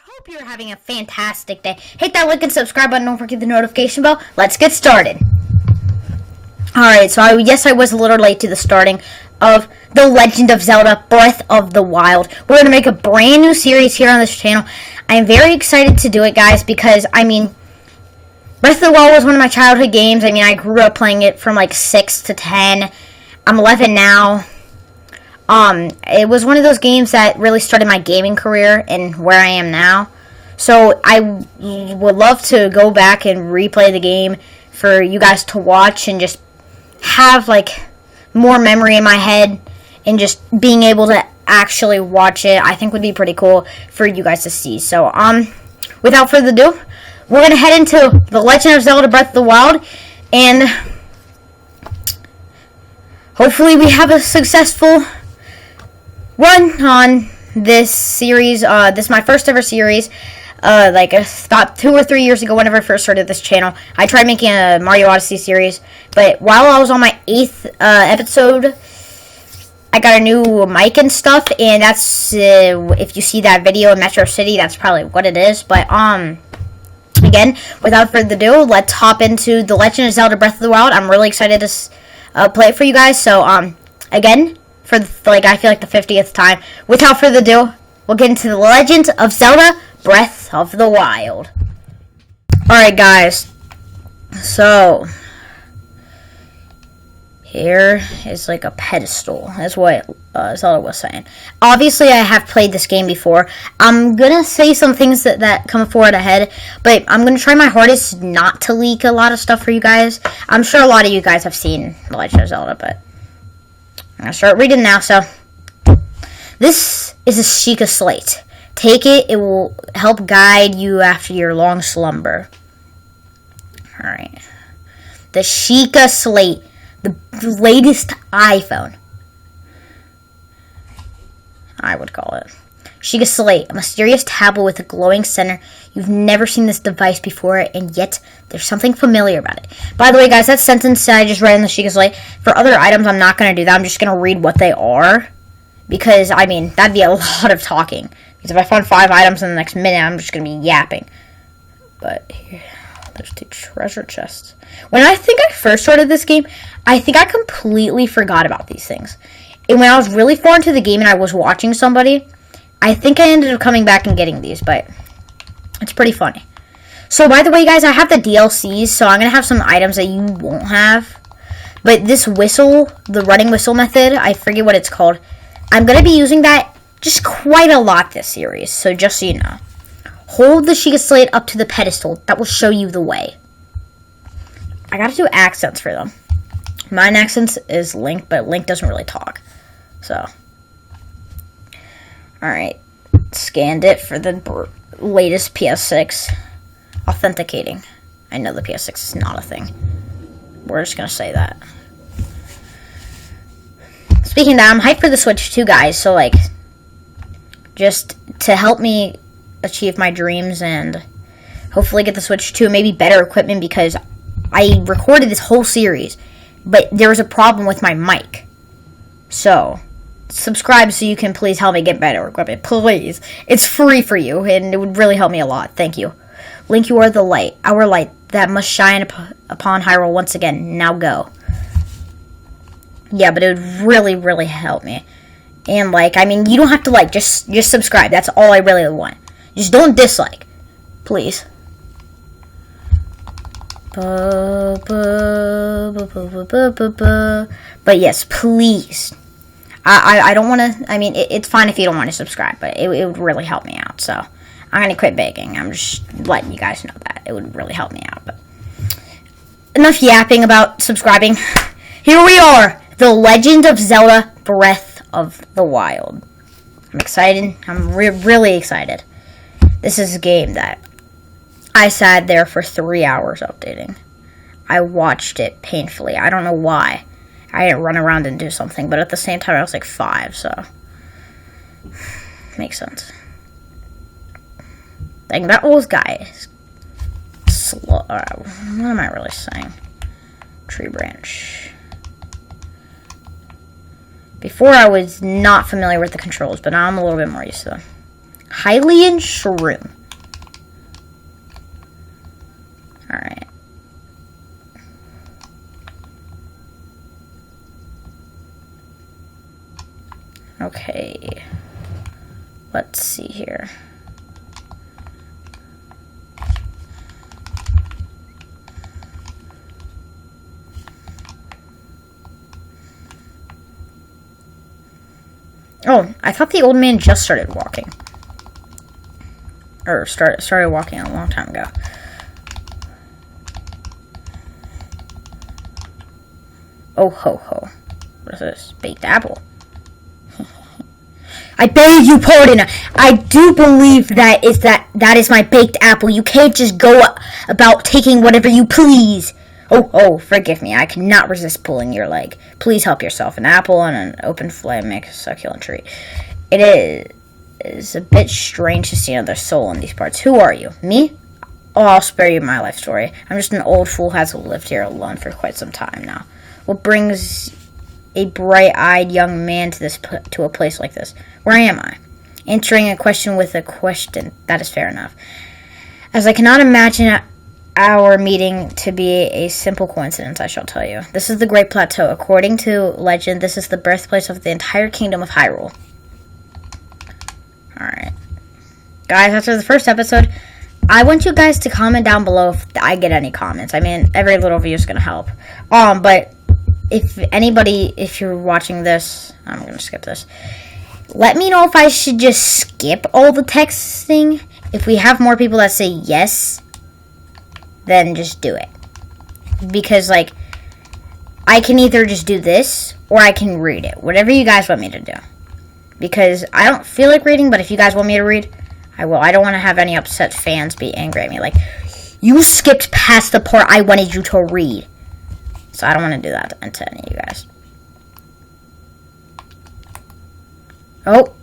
hope you're having a fantastic day. Hit that like and subscribe button. Don't forget the notification bell. Let's get started. Alright, so I was a little late to the starting of The Legend of Zelda Breath of the Wild. We're going to make a brand new series here on this channel. I am very excited to do it, guys, because, Breath of the Wild was one of my childhood games. I grew up playing it from, 6 to 10. I'm 11 now. It was one of those games that really started my gaming career and where I am now. So I would love to go back and replay the game for you guys to watch and just have more memory in my head, and just being able to actually watch it, I think would be pretty cool for you guys to see. So without further ado, we're gonna head into The Legend of Zelda Breath of the Wild, and hopefully we have a successful run on this series. This is my first ever series. About 2 or 3 years ago, whenever I first started this channel, I tried making a Mario Odyssey series, but while I was on my 8th episode, I got a new mic and stuff, and that's, if you see that video in Metro City, that's probably what it is. But, again, without further ado, let's hop into The Legend of Zelda Breath of the Wild. I'm really excited to play it for you guys. So, again, for I feel like the 50th time, without further ado, we'll get into The Legend of Zelda Breath of the Wild. Alright, guys. So, here is a pedestal. That's what Zelda was saying. Obviously, I have played this game before. I'm gonna say some things that come forward ahead, but I'm gonna try my hardest not to leak a lot of stuff for you guys. I'm sure a lot of you guys have seen The Legend of Zelda, but I'm gonna start reading now. So, this is a Sheikah Slate. Take it, it will help guide you after your long slumber. Alright. The Sheikah Slate. The latest iPhone, I would call it. Sheikah Slate, a mysterious tablet with a glowing center. You've never seen this device before, and yet there's something familiar about it. By the way, guys, that sentence that I just read in the Sheikah Slate, for other items, I'm not going to do that. I'm just going to read what they are, because, that'd be a lot of talking. Because if I found 5 items in the next minute, I'm just going to be yapping. But here, there's 2 treasure chests. When I think I first started this game, I think I completely forgot about these things. And when I was really far into the game and I was watching somebody, I think I ended up coming back and getting these, but it's pretty funny. So, by the way, guys, I have the DLCs, so I'm going to have some items that you won't have. But this whistle, the running whistle method, I forget what it's called. I'm going to be using that just quite a lot this series, so just so you know. Hold the Sheikah Slate up to the pedestal. That will show you the way. I gotta do accents for them. Mine accents is Link, but Link doesn't really talk. So. Alright. Scanned it for the latest PS6. Authenticating. I know the PS6 is not a thing. We're just gonna say that. Speaking of that, I'm hyped for the Switch too, guys. So, just to help me achieve my dreams and hopefully get the Switch 2, maybe better equipment, because I recorded this whole series, but there was a problem with my mic. So, subscribe so you can please help me get better equipment, please. It's free for you, and it would really help me a lot. Thank you. Link, you are the light, our light, that must shine upon Hyrule once again. Now go. Yeah, but it would really, really help me. And, you don't have to just subscribe. That's all I really want. Just don't dislike. Please. But yes, please. I don't want to, it's fine if you don't want to subscribe, but it would really help me out. So, I'm going to quit begging. I'm just letting you guys know that. It would really help me out. But enough yapping about subscribing. Here we are. The Legend of Zelda Breath of the Wild. I'm excited. I'm really excited. This is a game that I sat there for 3 hours updating. I watched it painfully. I don't know why. I didn't run around and do something, but at the same time I was 5, so makes sense. That old guy is slow. What am I really saying? Tree branch. Before I was not familiar with the controls, but now I'm a little bit more used to them. Hylian shroom. Alright. Okay. Let's see here. Oh, I thought the old man just started walking. Or started walking a long time ago. Oh ho ho. What is this? Baked apple. I beg you pardon. I do believe that is my baked apple. You can't just go about taking whatever you please. Oh, forgive me. I cannot resist pulling your leg. Please help yourself. An apple and an open flame make a succulent treat. It is a bit strange to see another soul in these parts. Who are you? Me? Oh, I'll spare you my life story. I'm just an old fool who has lived here alone for quite some time now. What brings a bright-eyed young man to a place like this? Where am I? Answering a question with a question. That is fair enough. As I cannot imagine our meeting to be a simple coincidence, I shall tell you. This is the Great Plateau. According to legend, this is the birthplace of the entire kingdom of Hyrule. Alright. Guys, after the first episode, I want you guys to comment down below if I get any comments. I mean, every little view is going to help. But if you're watching this, I'm going to skip this. Let me know if I should just skip all the texting. If we have more people that say yes, then just do it. Because, like, I can either just do this, or I can read it. Whatever you guys want me to do. Because I don't feel like reading, but if you guys want me to read, I will. I don't want to have any upset fans be angry at me. Like, you skipped past the part I wanted you to read. So I don't want to do that to any of you guys. Oh.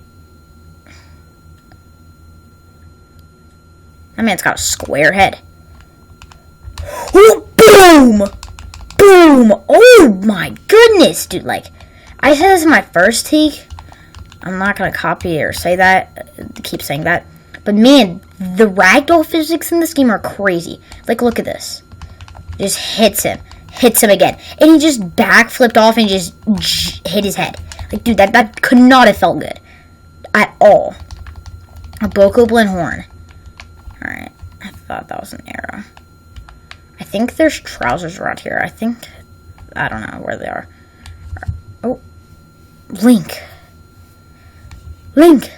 That man's got a square head. Oh, boom! Boom! Oh my goodness, dude. Like, I said this in my first take. I'm not going to copy or say that. Keep saying that. But man, the ragdoll physics in this game are crazy. Like, look at this. Just hits him. Hits him again. And he just backflipped off and just hit his head. Like, dude, that could not have felt good. At all. A Bokoblin horn. Alright. I thought that was an arrow. I think there's trousers around here. I don't know where they are. Oh. Link. Link.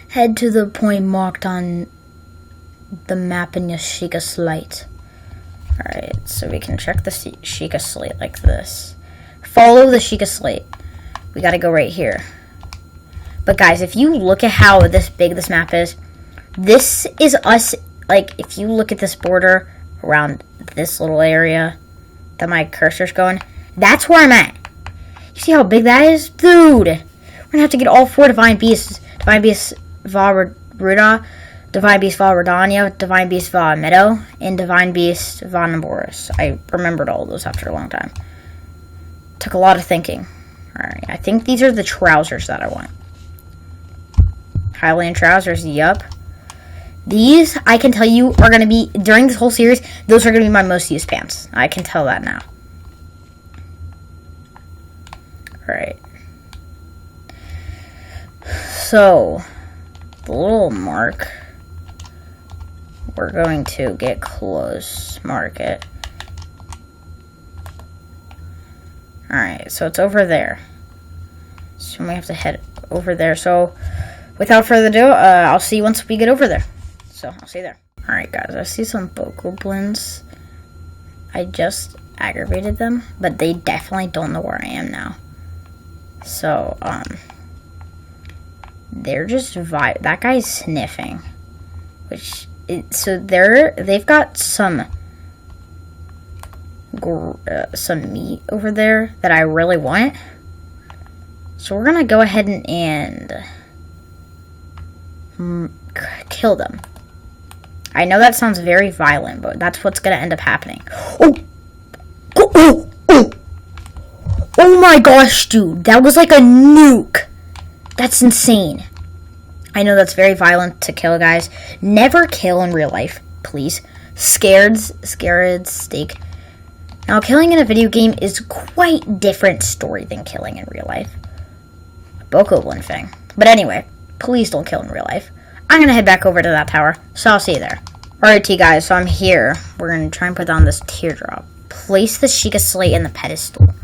Head to the point marked on the map in Yashika Slate. Alright, so we can check the Sheikah Slate like this. Follow the Sheikah Slate. We gotta go right here. But guys, if you look at how this big this map is, this is us, like, if you look at this border around this little area that my cursor's going, that's where I'm at. You see how big that is? Dude! We're gonna have to get all 4 Divine Beasts. Divine Beast Valruda, Divine Beast Valrodania, Divine Beast Meadow, and Divine Beast Naboris. I remembered all of those after a long time. Took a lot of thinking. Alright, I think these are the trousers that I want. Hylian trousers, yup. These, I can tell you, are going to be, during this whole series, those are going to be my most used pants. I can tell that now. Alright. So, the little mark, we're going to get close, mark it. Alright, so it's over there. So we have to head over there. So, without further ado, I'll see you once we get over there. So, I'll see you there. Alright, guys, I see some Bokoblins. I just aggravated them, but they definitely don't know where I am now. So, they're just that guy's sniffing. So they've got some meat over there that I really want. So we're gonna go ahead and kill them. I know that sounds very violent, but that's what's gonna end up happening. Oh my gosh, dude, that was like a nuke. That's insane. I know that's very violent to kill, guys. Never kill in real life, please. Scared steak. Now, killing in a video game is quite different story than killing in real life. A Bokoblin thing. But anyway, please don't kill in real life. I'm going to head back over to that tower, so I'll see you there. Alright, guys, so I'm here. We're going to try and put down this teardrop. Place the Sheikah Slate in the pedestal.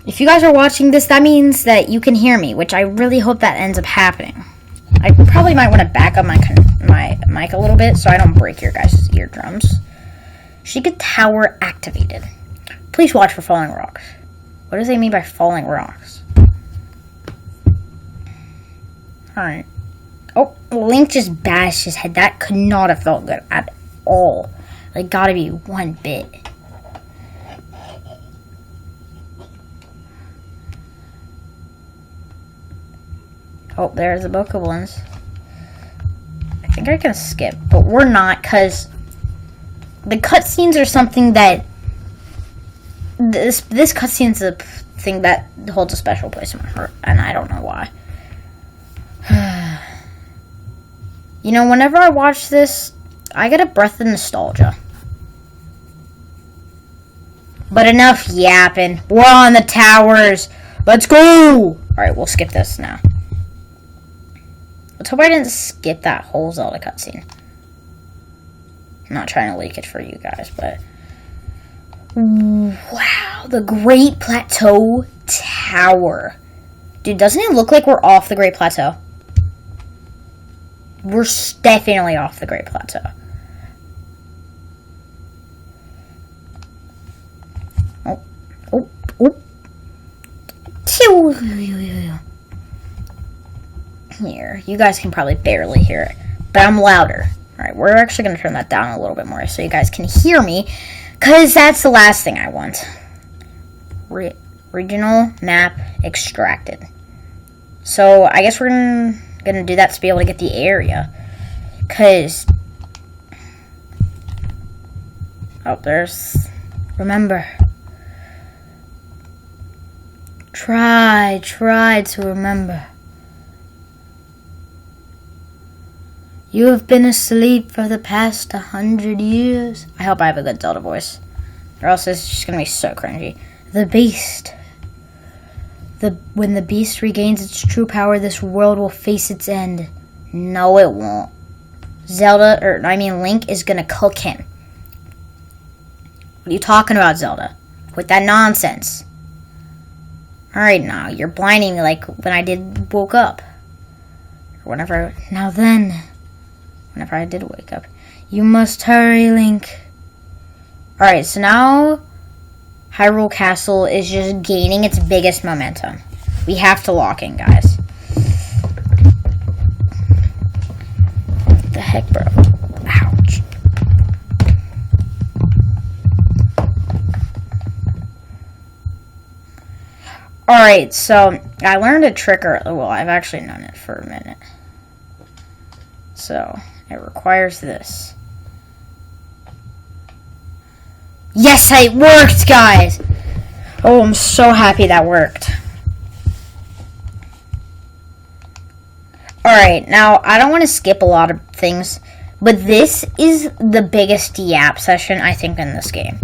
If you guys are watching this, that means that you can hear me, which I really hope that ends up happening. I probably might want to back up my mic a little bit so I don't break your guys' eardrums. Sheikah Tower activated. Please watch for falling rocks. What does they mean by falling rocks? Alright. Oh, Link just bashed his head. That could not have felt good at all. Like, gotta be one bit. Oh, there's the Bokoblins. I think I can skip, but we're not, because the cutscenes are something that... This cutscene's a thing that holds a special place in my heart, and I don't know why. You know, whenever I watch this, I get a breath of nostalgia. But enough yapping. We're on the towers. Let's go! Alright, we'll skip this now. Let's hope I didn't skip that whole Zelda cutscene. I'm not trying to leak it for you guys, but... Wow, the Great Plateau Tower. Dude, doesn't it look like we're off the Great Plateau? We're definitely off the Great Plateau. Here, you guys can probably barely hear it, but I'm louder. Alright, we're actually going to turn that down a little bit more so you guys can hear me, because that's the last thing I want. Regional map extracted. So, I guess we're going to do that to be able to get the area. Because... Oh, there's... Remember. Try to remember. You have been asleep for the past 100 years. I hope I have a good Zelda voice. Or else it's just going to be so cringy. The beast. When the beast regains its true power, this world will face its end. No, it won't. Link is going to cook him. What are you talking about, Zelda? With that nonsense. Alright, now, you're blinding me like when I woke up. Or whenever I did wake up. You must hurry, Link. Alright, so now Hyrule Castle is just gaining its biggest momentum. We have to lock in, guys. What the heck, bro? Ouch. Alright, so I learned a trick, I've actually known it for a minute. So, it requires this. Yes, it worked, guys! Oh, I'm so happy that worked. Alright, now, I don't want to skip a lot of things, but this is the biggest yap session, I think, in this game.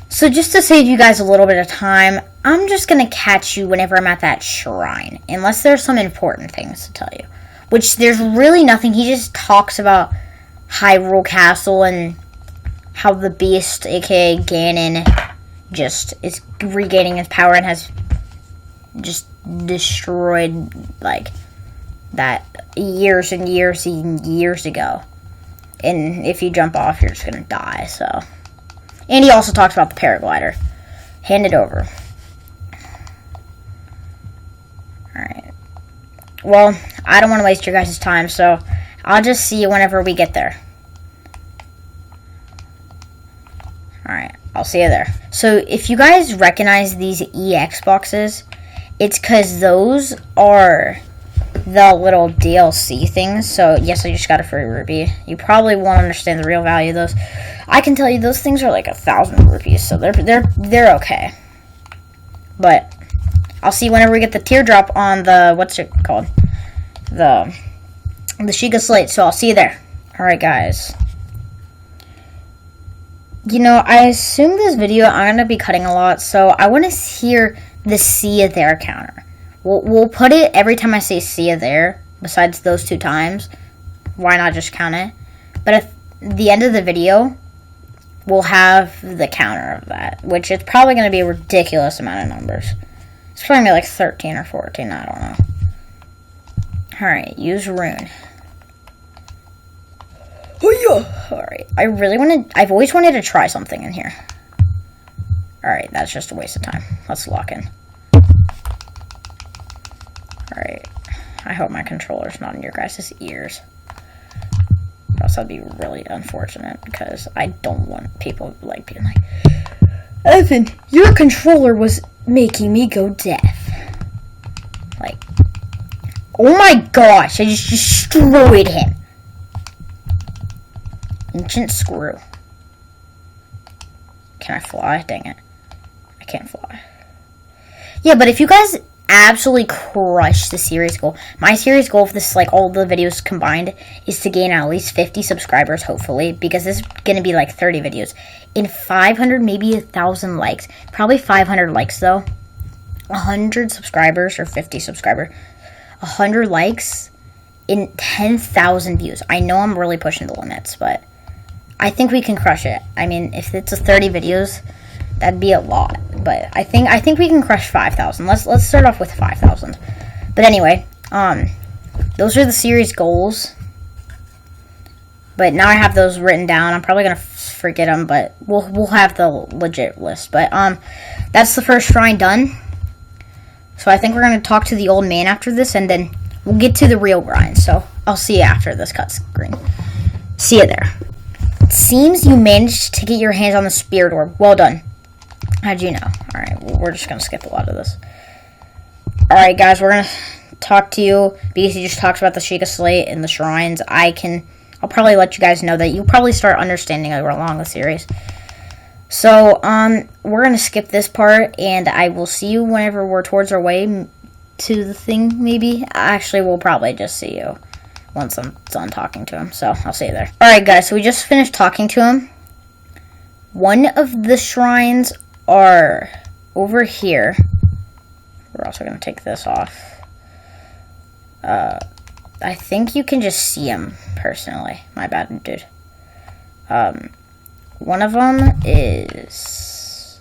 So just to save you guys a little bit of time, I'm just going to catch you whenever I'm at that shrine. Unless there's some important things to tell you. Which there's really nothing. He just talks about Hyrule Castle and how the beast, aka Ganon, just is regaining his power and has just destroyed, like, that years and years and years ago. And if you jump off, you're just going to die, so... And he also talks about the paraglider. Hand it over. Alright. Well, I don't want to waste your guys' time, so I'll just see you whenever we get there. Alright, I'll see you there. So, if you guys recognize these EX boxes, it's because those are the little DLC things. So yes, I just got a free rupee. You probably won't understand the real value of those. I can tell you those things are like 1,000 rupees, so they're okay. But I'll see whenever we get the teardrop on the, what's it called, the Sheikah Slate. So I'll see you there. All right, guys. You know, I assume this video I'm gonna be cutting a lot, so I want to hear the see you there counter. We'll put it every time I say see you there, besides those 2 times. Why not just count it? But at the end of the video, we'll have the counter of that, which is probably going to be a ridiculous amount of numbers. It's probably going to be like 13 or 14, I don't know. Alright, use rune. Oh yeah! Alright, I've always wanted to try something in here. Alright, that's just a waste of time. Let's lock in. Alright, I hope my controller's not in your guys' ears. Else that'd be really unfortunate, because I don't want people like being like, Evan, your controller was making me go deaf. Like, oh my gosh, I just destroyed him. Ancient screw. Can I fly? Dang it. I can't fly. Yeah, but if you guys absolutely crush the series goal, my series goal for this, like all the videos combined, is to gain at least 50 subscribers, hopefully, because this is going to be like 30 videos. In 500, maybe 1,000 likes. Probably 500 likes, though. 100 subscribers, or 50 subscribers. 100 likes in 10,000 views. I know I'm really pushing the limits, but I think we can crush it. I mean, if it's a 30 videos, that'd be a lot. But I think we can crush 5,000. Let's start off with 5,000. But anyway, those are the series goals. But now I have those written down. I'm probably gonna forget them, but we'll have the legit list. But that's the first shrine done. So I think we're gonna talk to the old man after this, and then we'll get to the real grind. So I'll see you after this cut screen. See you there. It seems you managed to get your hands on the spirit orb. Well done. How'd you know? Alright, well, we're just going to skip a lot of this. Alright, guys, we're going to talk to you, because he just talks about the Sheikah Slate and the shrines. I'll probably let you guys know that you'll probably start understanding along the series. So, we're going to skip this part, and I will see you whenever we're towards our way to the thing, maybe. Actually, we'll probably just see you once I'm done talking to him, so I'll see you there. Alright, guys, so we just finished talking to him. One of the shrines are over here. We're also going to take this off. I think you can just see them, personally. My bad, dude. One of them is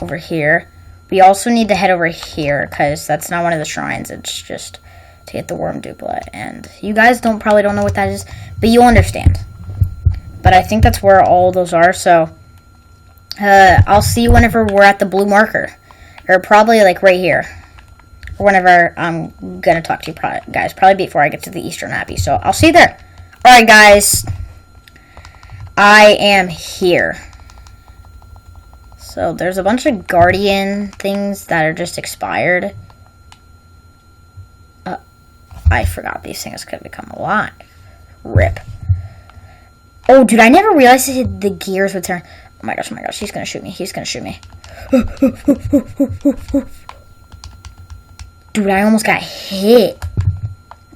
over here. We also need to head over here, because that's not one of the shrines. It's just to get the worm duplet. And you guys probably don't know what that is, but you'll understand. But I think that's where all those are, so I'll see you whenever we're at the blue marker. Or probably like right here. Or whenever I'm going to talk to you guys. Probably before I get to the Eastern Abbey. So I'll see you there. Alright, guys. I am here. So there's a bunch of Guardian things that are just expired. I forgot these things could become alive. RIP. Oh, dude, I never realized the gears would turn. Oh my gosh, he's gonna shoot me. He's gonna shoot me. Dude, I almost got hit.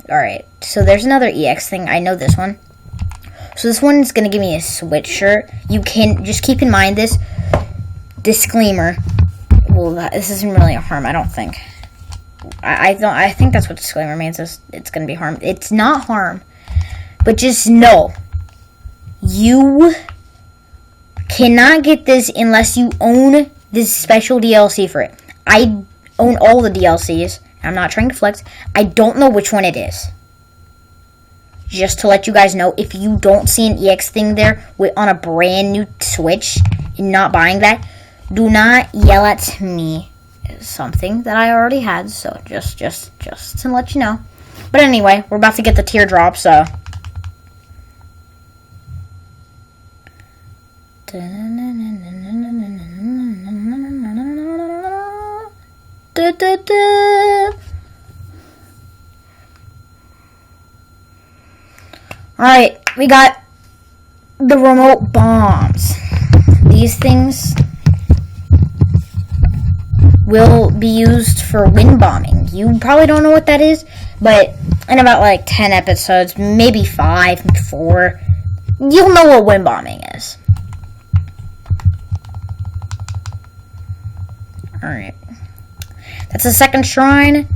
Alright, so there's another EX thing. I know this one. So this one is gonna give me a switch shirt. You can just keep in mind this disclaimer. Well, this isn't really a harm, I don't think. I think that's what disclaimer means. It's gonna be harm. It's not harm, but just know. You cannot get this unless you own this special DLC for it. I own all the DLCs. I'm not trying to flex. I don't know which one it is. Just to let you guys know, if you don't see an EX thing there on a brand new Switch and not buying that, do not yell at me. It's something that I already had, so just to let you know. But anyway, we're about to get the teardrop, so Alright, we got the remote bombs. These things will be used for wind bombing. You probably don't know what that is, but in about like 10 episodes, maybe 5, 4, you'll know what wind bombing is. Alright. That's the second shrine.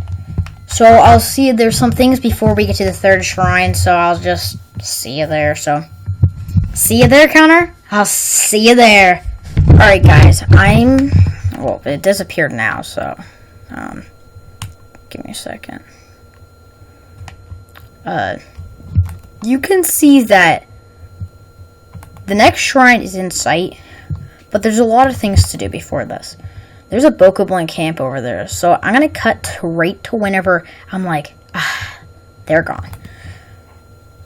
So I'll see if there's some things before we get to the third shrine, so I'll just see you there. So, see you there, Counter? I'll see you there. Alright, guys. Well, it disappeared now, so, give me a second. You can see that the next shrine is in sight, but there's a lot of things to do before this. There's a Bokoblin camp over there, so I'm going to cut right to whenever I'm like, they're gone.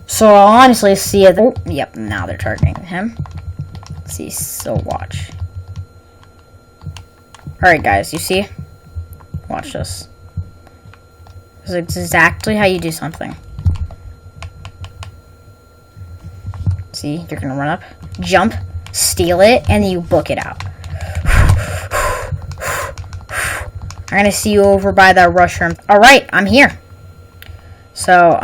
So I'll honestly see it. Oh, yep, now they're targeting him. Let's see, so watch. Alright, guys, you see? Watch this. This is exactly how you do something. See, you're going to run up, jump, steal it, and then you book it out. I'm gonna see you over by that rush room. Alright, I'm here. So,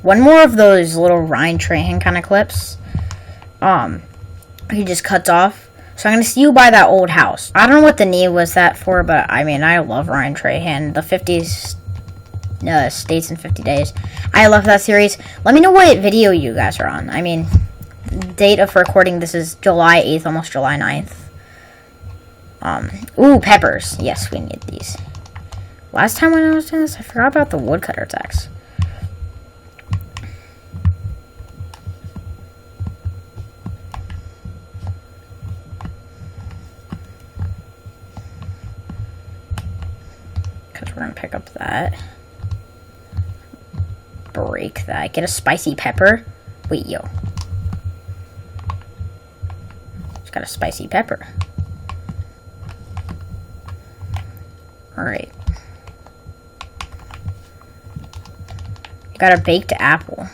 one more of those little Ryan Trahan kind of clips. He just cuts off. So I'm gonna see you by that old house. I don't know what the need was that for, but I mean, I love Ryan Trahan. The 50s States in 50 Days. I love that series. Let me know what video you guys are on. I mean, date of recording, this is July 8th, almost July 9th. Ooh, peppers. Yes, we need these. Last time when I was doing this, I forgot about the woodcutter attacks. Because we're going to pick up that. Break that. Get a spicy pepper. Wait, yo. It's got a spicy pepper. Alright. Got a baked apple.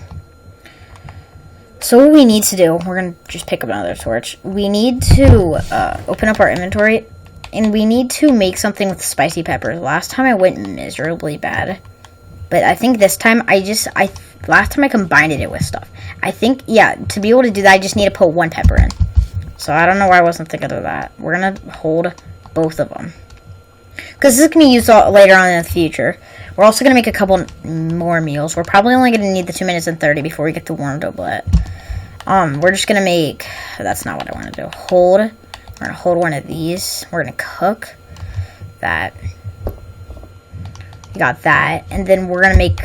So what we need to do, we're going to just pick up another torch. We need to open up our inventory, and we need to make something with spicy peppers. Last time I went miserably bad. But I think this time, last time I combined it with stuff. I think, yeah, to be able to do that, I just need to put one pepper in. So I don't know why I wasn't thinking of that. We're going to hold both of them. Because this is going to be used later on in the future. We're also going to make a couple more meals. We're probably only going to need the 2 minutes and 30 before we get to warm doublet. We're just going to make... That's not what I want to do. Hold. We're going to hold one of these. We're going to cook that. We got that. And then we're going to make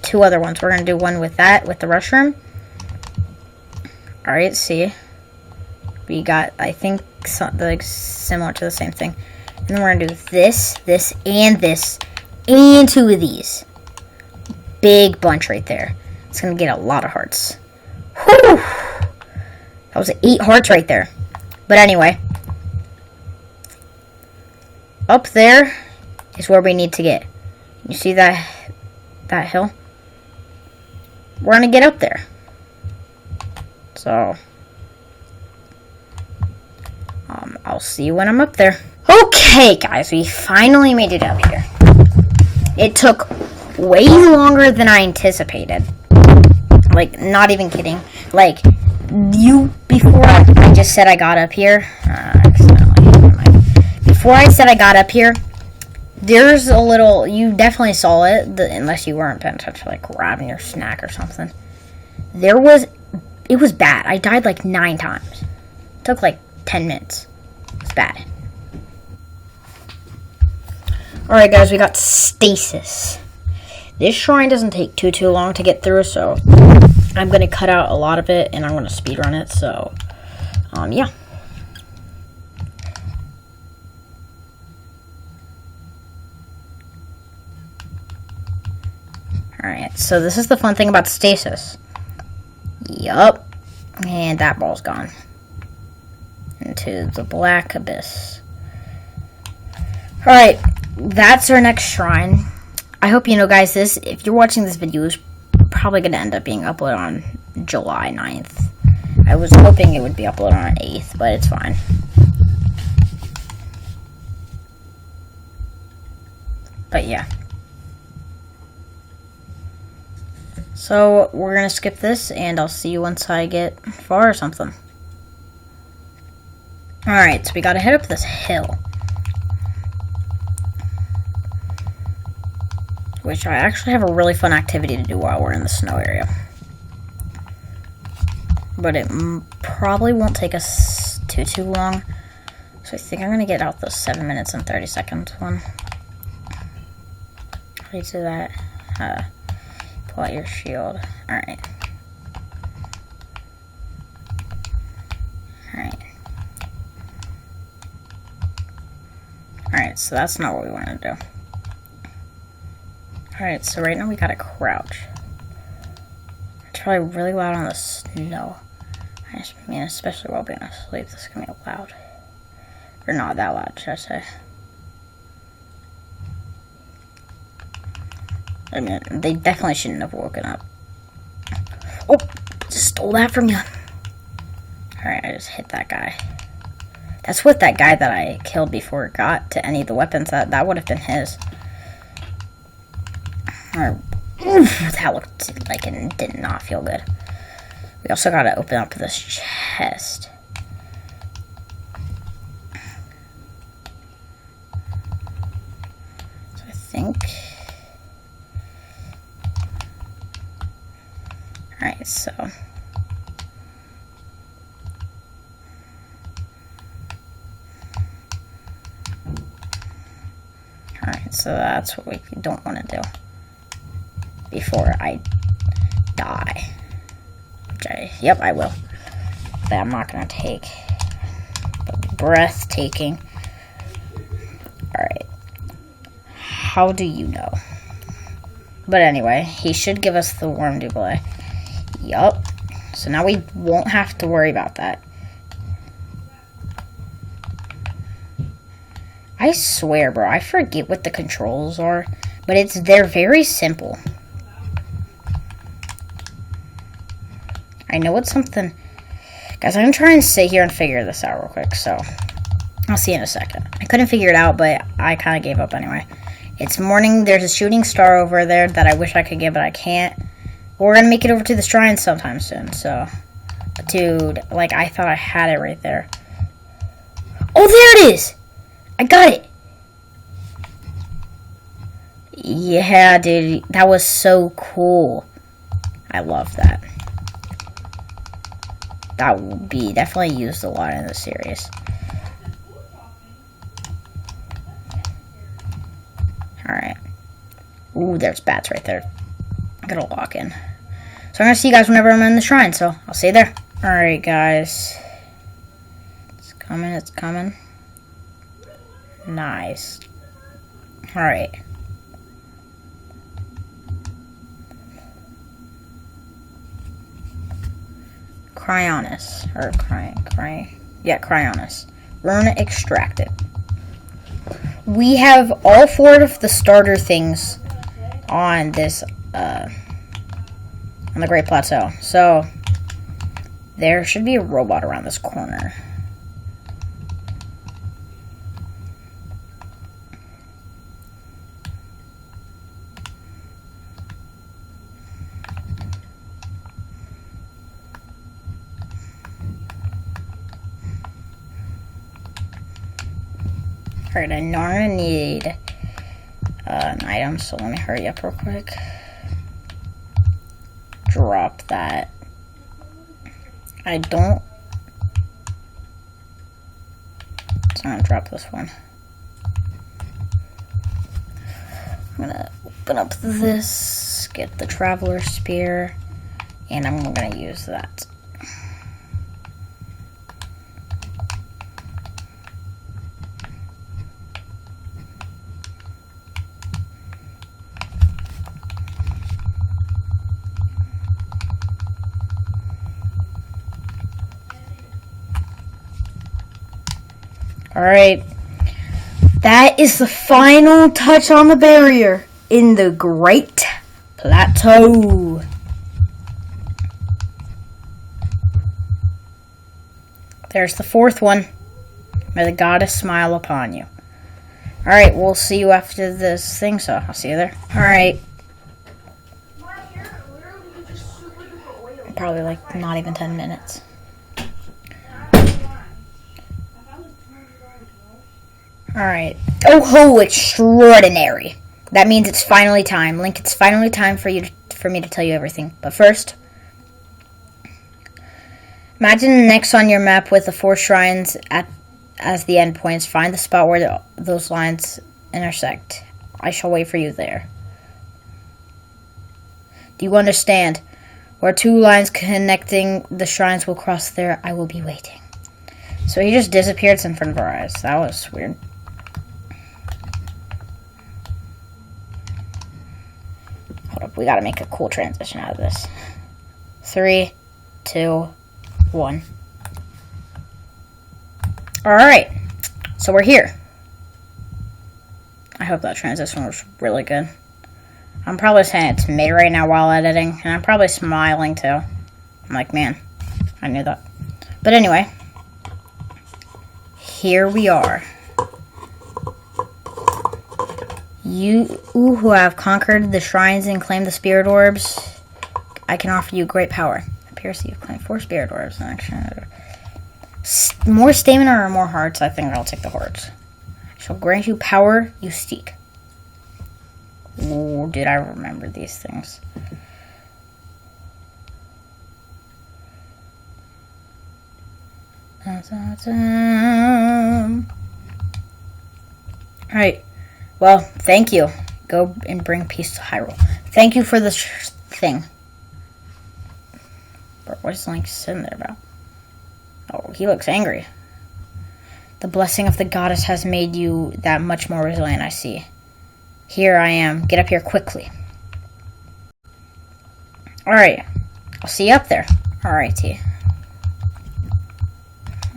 2 other ones. We're going to do one with that, with the mushroom. Alright, see. We got, I think, something like similar to the same thing. And then we're going to do this, this, and 2 of these. Big bunch right there. It's going to get a lot of hearts. Whew! That was 8 hearts right there. But anyway. Up there is where we need to get. You see that hill? We're going to get up there. So, I'll see you when I'm up there. Okay, guys, we finally made it up here. It took way longer than I anticipated. Like, not even kidding. Like, before I just said I got up here, before I said I got up here, there's a little, you definitely saw it, unless you weren't paying attention, like grabbing your snack or something. It was bad. I died like 9 times. It took like 10 minutes. It's bad. Alright guys, we got stasis. This shrine doesn't take too long to get through, so I'm going to cut out a lot of it and I'm going to speedrun it, so yeah. Alright, so this is the fun thing about stasis. Yup. And that ball's gone. Into the black abyss. Alright, that's our next shrine. I hope you know, guys, this, if you're watching this video, is probably going to end up being uploaded on July 9th. I was hoping it would be uploaded on 8th, but it's fine. But yeah. So, we're going to skip this, and I'll see you once I get far or something. Alright, so we gotta head up this hill. Which I actually have a really fun activity to do while we're in the snow area. But it probably won't take us too long. So I think I'm gonna get out the 7 minutes and 30 seconds one. How do you do that? Pull out your shield. Alright. Alright. Alright, so that's not what we want to do. Alright, so right now we gotta crouch. It's probably really loud on the snow. I mean, especially while being asleep, this is gonna be loud. Or not that loud, should I say. I mean, they definitely shouldn't have woken up. Oh! Just stole that from you. Alright, I just hit that guy. That's what that guy that I killed before got to any of the weapons. That would have been his. That looked like it did not feel good. We also got to open up this chest. So I think... Alright, so... Alright, so that's what we don't want to do before I die. Yep, I will. But I'm not going to take the breathtaking. Alright. How do you know? But anyway, he should give us the worm double. Yup. So now we won't have to worry about that. I swear, bro, I forget what the controls are, but they're very simple. I know it's something... Guys, I'm going to try and sit here and figure this out real quick, so I'll see you in a second. I couldn't figure it out, but I kind of gave up anyway. It's morning. There's a shooting star over there that I wish I could get, but I can't. But we're going to make it over to the shrine sometime soon, so... Dude, like, I thought I had it right there. Oh, there it is! I got it! Yeah, dude, that was so cool. I love that. That will be definitely used a lot in the series. Alright. Ooh, there's bats right there. I'm gonna lock in. So I'm gonna see you guys whenever I'm in the shrine, so I'll see you there. Alright, guys. It's coming, it's coming. Nice. Alright. Cryonis. Or Cryonis. Rune extracted. We have all 4 of the starter things on this, on the Great Plateau. So, there should be a robot around this corner. Alright, I know I'm gonna need an item, so let me hurry up real quick. Drop that. I don't... So I'm gonna drop this one. I'm gonna open up this, get the Traveler Spear, and I'm gonna use that. Alright, That is the final touch on the barrier in the Great Plateau. There's the fourth one. May the goddess smile upon you. Alright, we'll see you after this thing, so I'll see you there. Alright. Probably like not even 10 minutes. Alright. Oh ho, extraordinary. That means it's finally time. Link, it's finally time for me to tell you everything. But first, imagine next on your map with the 4 shrines as the endpoints. Find the spot where those lines intersect. I shall wait for you there. Do you understand? Where 2 lines connecting the shrines will cross there, I will be waiting. So he just disappeared in front of our eyes. That was weird. Hold up, we gotta make a cool transition out of this. 3, 2, 1. Alright, so we're here. I hope that transition was really good. I'm probably saying it's mid right now while editing, and I'm probably smiling too. I'm like, man, I knew that. But anyway, here we are. You who have conquered the shrines and claimed the spirit orbs, I can offer you great power. It appears that you've claimed 4 spirit orbs. More stamina or more hearts? I think I'll take the hearts. I shall grant you power you seek. Ooh, did I remember these things? Alright. Well, thank you. Go and bring peace to Hyrule. Thank you for this thing. What's Link sitting there about? Oh, he looks angry. The blessing of the goddess has made you that much more resilient, I see. Here I am. Get up here quickly. Alright. I'll see you up there. Alrighty.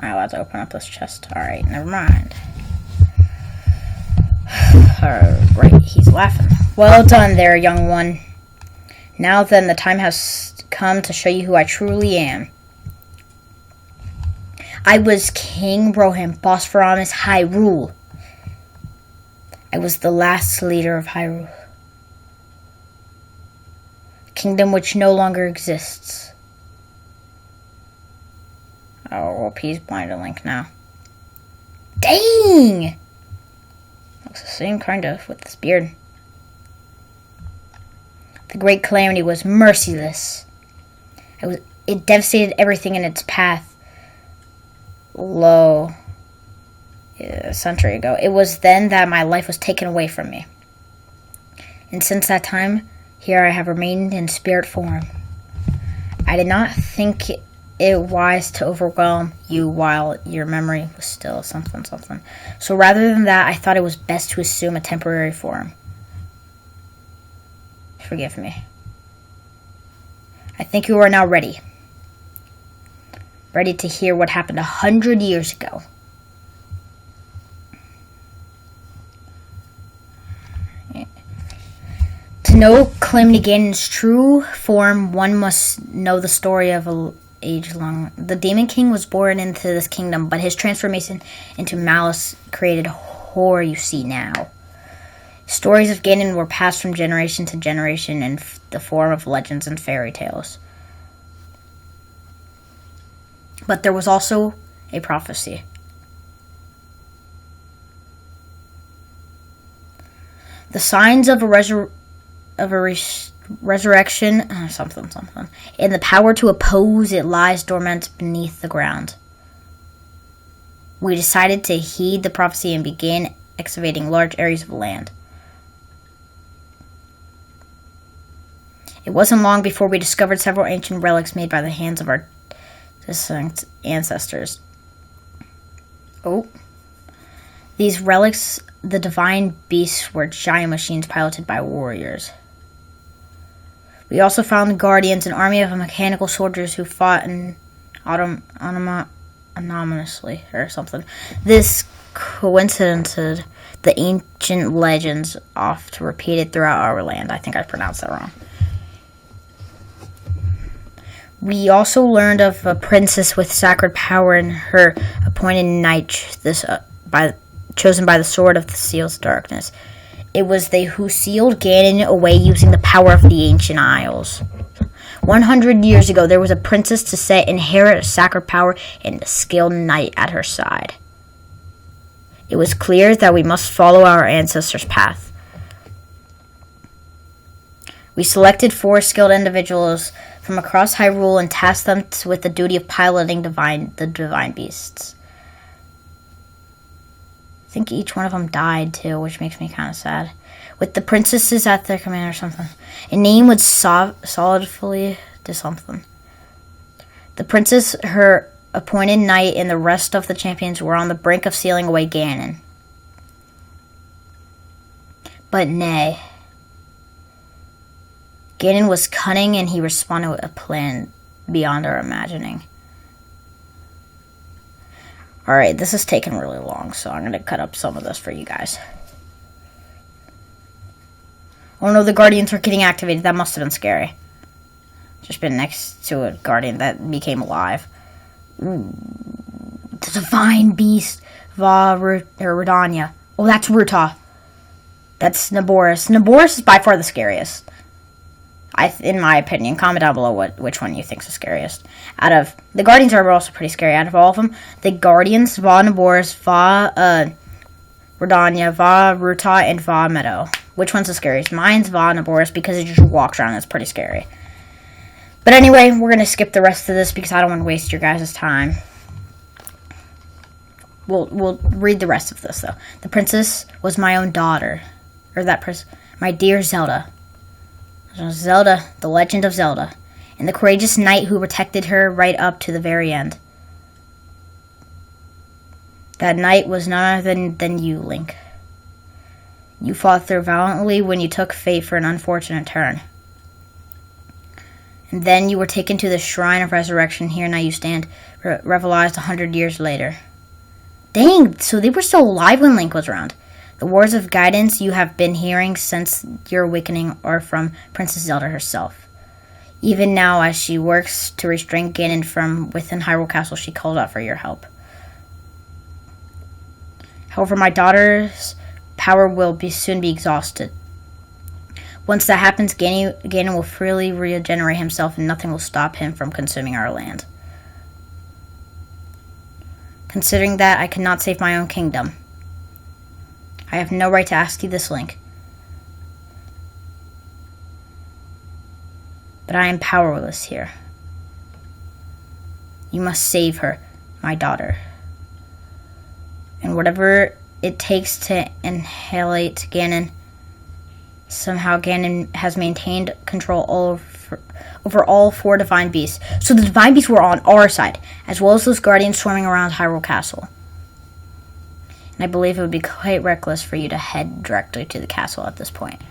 Alright, let's open up this chest. Alright, never mind. Alright, he's laughing. Well done there, young one. Now then, the time has come to show you who I truly am. I was King Rohan, boss for Amos Hyrule. I was the last leader of Hyrule, a kingdom which no longer exists. Oh, well, he's blind to Link now. Dang! Looks the same, kind of, with this beard. The Great Calamity was merciless. It devastated everything in its path. A century ago. It was then that my life was taken away from me. And since that time, here I have remained in spirit form. I did not think it wise to overwhelm you while your memory was still something. So rather than that, I thought it was best to assume a temporary form. Forgive me. I think you are now ready. Ready to hear what happened 100 years ago. To know Calamity Ganon's true form, one must know the story of an age long. The Demon King was born into this kingdom, but his transformation into malice created horror you see now. Stories of Ganon were passed from generation to generation in the form of legends and fairy tales. But there was also a prophecy. The signs of a resurrection, something, and the power to oppose it lies dormant beneath the ground. We decided to heed the prophecy and began excavating large areas of land. It wasn't long before we discovered several ancient relics made by the hands of our distinct ancestors. Oh. These relics, the divine beasts, were giant machines piloted by warriors. We also found the Guardians, an army of mechanical soldiers who fought in anonymously or something. This coincidented the ancient legends oft repeated throughout our land. I think I pronounced that wrong. We also learned of a princess with sacred power and her appointed knight, chosen by the sword of the seal's darkness. It was they who sealed Ganon away using the power of the ancient isles. 100 years ago, there was a princess to set inherit sacred power and a skilled knight at her side. It was clear that we must follow our ancestors' path. We selected 4 skilled individuals from across Hyrule and tasked them with the duty of piloting the divine beasts. I think each one of them died too, which makes me kind of sad. With the princesses at their command or something. A name would solidly do something. The princess, her appointed knight, and the rest of the champions were on the brink of sealing away Ganon. But nay. Ganon was cunning and he responded with a plan beyond our imagining. Alright, this is taking really long, so I'm going to cut up some of this for you guys. Oh no, the Guardians are getting activated. That must have been scary. Just been next to a Guardian that became alive. Ooh. The Divine Beast, Redania. Oh, that's Ruta. That's Naboris. Naboris is by far the scariest. In my opinion. Comment down below which one you think is the scariest. Out of the Guardians are also pretty scary. Out of all of them, the Guardians, Va Naboris, Va Redania, Va Ruta, and Va Meadow. Which one's the scariest? Mine's Va Naboris because it just walks around. It's pretty scary. But anyway, we're gonna skip the rest of this because I don't want to waste your guys' time. We'll read the rest of this though. The princess was my own daughter, my dear Zelda. Zelda, the legend of Zelda, and the courageous knight who protected her right up to the very end. That knight was none other than you, Link. You fought through valiantly when you took fate for an unfortunate turn. And then you were taken to the Shrine of Resurrection. Here now you stand, revelized 100 years later. Dang, so they were still alive when Link was around. The words of guidance you have been hearing since your awakening are from Princess Zelda herself. Even now, as she works to restrain Ganon from within Hyrule Castle, she called out for your help. However, my daughter's power will soon be exhausted. Once that happens, Ganon will freely regenerate himself and nothing will stop him from consuming our land. Considering that, I cannot save my own kingdom. I have no right to ask you this, Link. But I am powerless here. You must save her, my daughter. And whatever it takes to annihilate Ganon, somehow Ganon has maintained control over all 4 divine beasts. So the divine beasts were on our side, as well as those guardians swarming around Hyrule Castle. And I believe it would be quite reckless for you to head directly to the castle at this point.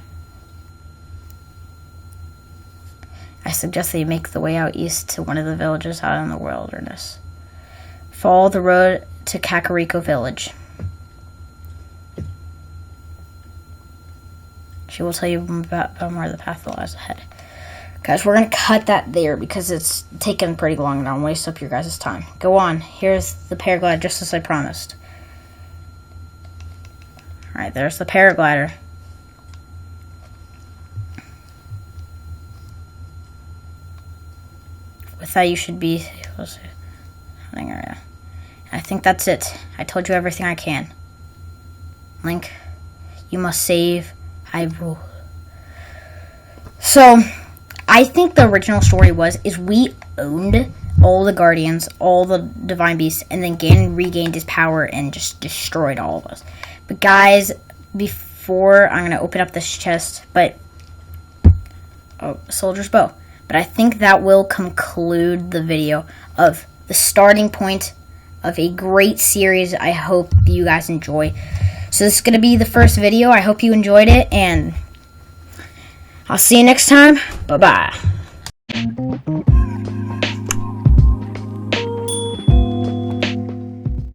I suggest that you make the way out east to one of the villages out in the wilderness. Follow the road to Kakariko Village. She will tell you about where the path lies ahead. Guys, we're going to cut that there because it's taken pretty long and I'll waste up your guys' time. Go on. Here's the paraglide just as I promised. Alright, there's the paraglider. With that, you should be hunting area. I think that's it. I told you everything I can. Link, you must save Hyrule. So, I think the original story is we owned all the Guardians, all the Divine Beasts, and then Ganon regained his power and just destroyed all of us. But guys, before I'm going to open up this chest, Soldier's Bow. But I think that will conclude the video of the starting point of a great series I hope you guys enjoy. So this is going to be the first video. I hope you enjoyed it, and I'll see you next time. Bye-bye.